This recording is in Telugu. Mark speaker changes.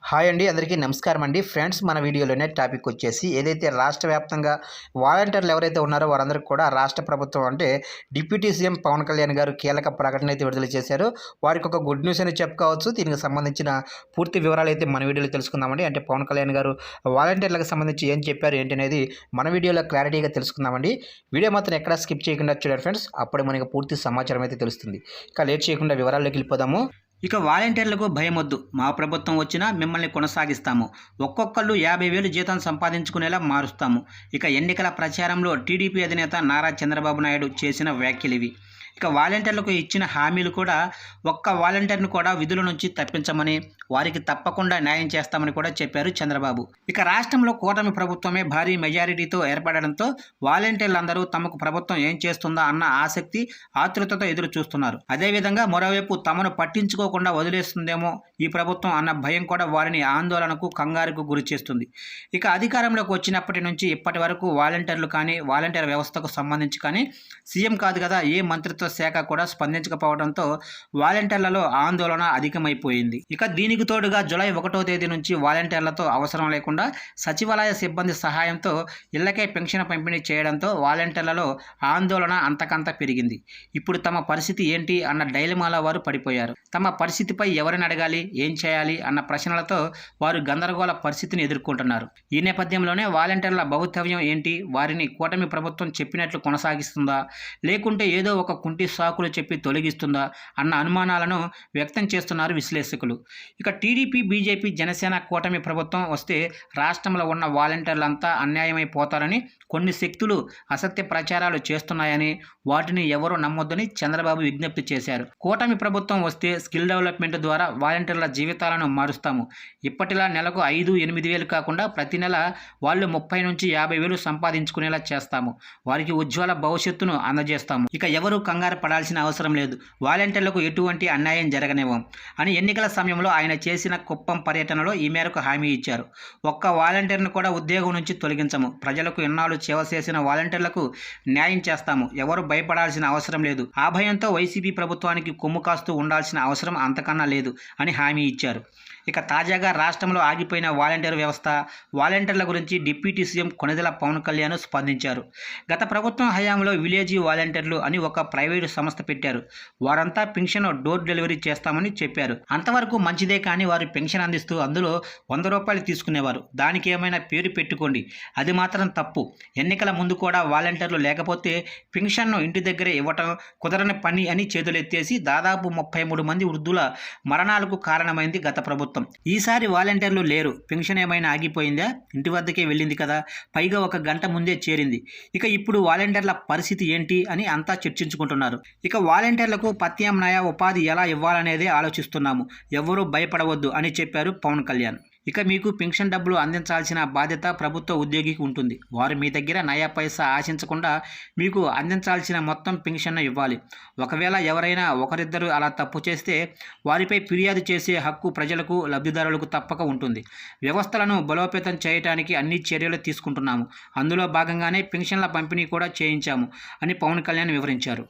Speaker 1: హాయ్ అండి, అందరికీ నమస్కారం అండి. ఫ్రెండ్స్, మన వీడియోలోనే టాపిక్ వచ్చేసి ఏదైతే రాష్ట్ర వ్యాప్తంగా వాలంటీర్లు ఎవరైతే ఉన్నారో వారందరికీ కూడా రాష్ట్ర ప్రభుత్వం అంటే డిప్యూటీ సీఎం పవన్ కళ్యాణ్ గారు కీలక ప్రకటన అయితే విడుదల చేశారు. వారికి ఒక గుడ్ న్యూస్ అని చెప్పుకోవచ్చు. దీనికి సంబంధించిన పూర్తి వివరాలు అయితే మన వీడియోలో తెలుసుకుందామండి. అంటే పవన్ కళ్యాణ్ గారు వాలంటీర్లకు సంబంధించి ఏం చెప్పారు ఏంటి అనేది మన వీడియోలో క్లారిటీగా తెలుసుకుందామండి. వీడియో మాత్రం ఎక్కడా స్కిప్ చేయకుండా చూడండి ఫ్రెండ్స్, అప్పుడు మనకి పూర్తి సమాచారం అయితే తెలుస్తుంది. ఇక లేట్ చేయకుండా వివరాల్లోకి వెళ్ళిపోదాము.
Speaker 2: ఇక వాలంటీర్లకు భయమొద్దు, మా ప్రభుత్వం వచ్చినా మిమ్మల్ని కొనసాగిస్తాము, ఒక్కొక్కళ్ళు 50,000 జీతం సంపాదించుకునేలా మారుస్తాము. ఇక ఎన్నికల ప్రచారంలో టీడీపీ అధినేత నారా చంద్రబాబు నాయుడు చేసిన వ్యాఖ్యలు ఇవి. ఇక వాలంటీర్లకు ఇచ్చిన హామీలు కూడా ఒక్క వాలంటీర్ను కూడా విధుల నుంచి తప్పించమని, వారికి తప్పకుండా న్యాయం చేస్తామని కూడా చెప్పారు చంద్రబాబు. ఇక రాష్ట్రంలో కూటమి ప్రభుత్వమే భారీ మెజారిటీతో ఏర్పడడంతో వాలంటీర్లందరూ తమకు ప్రభుత్వం ఏం చేస్తుందా అన్న ఆసక్తి, ఆతృతతో ఎదురు చూస్తున్నారు. అదేవిధంగా మరోవైపు తమను పట్టించుకోకుండా వదిలేస్తుందేమో ఈ ప్రభుత్వం అన్న భయం కూడా వారిని ఆందోళనకు, కంగారుకు గురి చేస్తుంది. ఇక అధికారంలోకి వచ్చినప్పటి నుంచి ఇప్పటి వరకు వాలంటీర్లు కానీ, వాలంటీర్ వ్యవస్థకు సంబంధించి కానీ సీఎం కాదు కదా ఏ మంత్రిత్వ శాఖ కూడా స్పందించకపోవడంతో వాలంటీర్లలో ఆందోళన అధికమైపోయింది. ఇక దీనికి తోడుగా జూలై 1వ తేదీ నుంచి వాలంటీర్లతో అవసరం లేకుండా సచివాలయ సిబ్బంది సహాయంతో ఇళ్లకే పెన్షన్ పంపిణీ చేయడంతో వాలంటీర్లలో ఆందోళన అంతకంత పెరిగింది. ఇప్పుడు తమ పరిస్థితి ఏంటి అన్న డైలమాలో వారు పడిపోయారు. తమ పరిస్థితిపై ఎవరిని అడగాలి, ఏం చేయాలి అన్న ప్రశ్నలతో వారు గందరగోళ పరిస్థితిని ఎదుర్కొంటున్నారు. ఈ నేపథ్యంలోనే వాలంటీర్ల భవితవ్యం ఏంటి, వారిని కూటమి ప్రభుత్వం చెప్పినట్లు కొనసాగిస్తుందా, లేకుంటే ఏదో ఒక కుంటి సాకులు చెప్పి తొలగిస్తుందా అన్న అనుమానాలను వ్యక్తం చేస్తున్నారు విశ్లేషకులు. ఇక టీడీపీ, బీజేపీ, జనసేన కూటమి ప్రభుత్వం వస్తే రాష్ట్రంలో ఉన్న వాలంటీర్లంతా అన్యాయమైపోతారని కొన్ని శక్తులు అసత్య ప్రచారాలు చేస్తున్నాయని, వాటిని ఎవరూ నమ్మొద్దని చంద్రబాబు విజ్ఞప్తి చేశారు. కూటమి ప్రభుత్వం వస్తే స్కిల్ డెవలప్మెంట్ ద్వారా వాలంటీర్ల జీవితాలను మారుస్తాము. ఇప్పటిలా నెలకు 5-8 వేలు కాకుండా ప్రతి నెల వాళ్ళు 30 నుంచి 50,000 సంపాదించుకునేలా చేస్తాము. వారికి ఉజ్వల భవిష్యత్తును అందజేస్తాము. ఇక ఎవరు కంగారు పడాల్సిన అవసరం లేదు, వాలంటీర్లకు ఎటువంటి అన్యాయం జరగనివ్వం అని ఎన్నికల సమయంలో ఆయన చేసిన కుప్పం పర్యటనలో ఈ మేరకు హామీ ఇచ్చారు. ఒక్క వాలంటీర్ను కూడా ఉద్యోగం నుంచి తొలగించము, ప్రజలకు ఎన్నాళ్ళు సేవ చేసిన వాలంటీర్లకు న్యాయం చేస్తాము, ఎవరు భయపడాల్సిన అవసరం లేదు, ఆ భయంతో వైసీపీ ప్రభుత్వానికి కొమ్ము కాస్తూ ఉండాల్సిన అవసరం అంతకన్నా లేదు అని హామీ ఇచ్చారు. ఇక తాజాగా రాష్ట్రంలో ఆగిపోయిన వాలంటీర్ వ్యవస్థ, వాలంటీర్ల గురించి డిప్యూటీ సీఎం కొణిదెల పవన్ కళ్యాణ్ స్పందించారు. గత ప్రభుత్వం హయాంలో విలేజీ వాలంటీర్లు అని ఒక ప్రైవేటు సంస్థ పెట్టారు. వారంతా పెన్షన్ డోర్ డెలివరీ చేస్తామని చెప్పారు. అంతవరకు మంచిదే, కానీ వారు పెన్షన్ అందిస్తూ అందులో 100 రూపాయలు తీసుకునేవారు. దానికి ఏమైనా పేరు పెట్టుకోండి, అది మాత్రం తప్పు. ఎన్నికల ముందు కూడా వాలంటీర్లు లేకపోతే పెన్షన్ను ఇంటి దగ్గరే ఇవ్వటం కుదరని పని అని చేతులెత్తేసి దాదాపు 33 మంది వృద్ధుల మరణాలకు కారణమైంది గత ప్రభుత్వం. ఈసారి వాలంటీర్లు లేరు, పెన్షన్ ఏమైనా ఆగిపోయిందా, ఇంటి వద్దకే వెళ్ళింది కదా, పైగా 1 గంట ముందే చేరింది. ఇక ఇప్పుడు వాలంటీర్ల పరిస్థితి ఏంటి అని అంతా చర్చించుకుంటున్నారు. ఇక వాలంటీర్లకు ప్రత్యామ్నాయ ఉపాధి ఎలా ఇవ్వాలనేదే ఆలోచిస్తున్నాము, ఎవరూ భయపడవద్దు అని చెప్పారు పవన్ కళ్యాణ్. ఇక మీకు పెన్షన్ డబ్బులు అందించాల్సిన బాధ్యత ప్రభుత్వ ఉద్యోగికి ఉంటుంది. వారు మీ దగ్గర నయా పైసా ఆశించకుండా మీకు అందించాల్సిన మొత్తం పెన్షన్ను ఇవ్వాలి. ఒకవేళ ఎవరైనా ఒకరిద్దరు అలా తప్పు చేస్తే వారిపై ఫిర్యాదు చేసే హక్కు ప్రజలకు, లబ్ధిదారులకు తప్పక ఉంటుంది. వ్యవస్థలను బలోపేతం చేయడానికి అన్ని చర్యలు తీసుకుంటున్నాము. అందులో భాగంగానే పెన్షన్ల పంపిణీ కూడా చేయించాము అని పవన్ కళ్యాణ్ వివరించారు.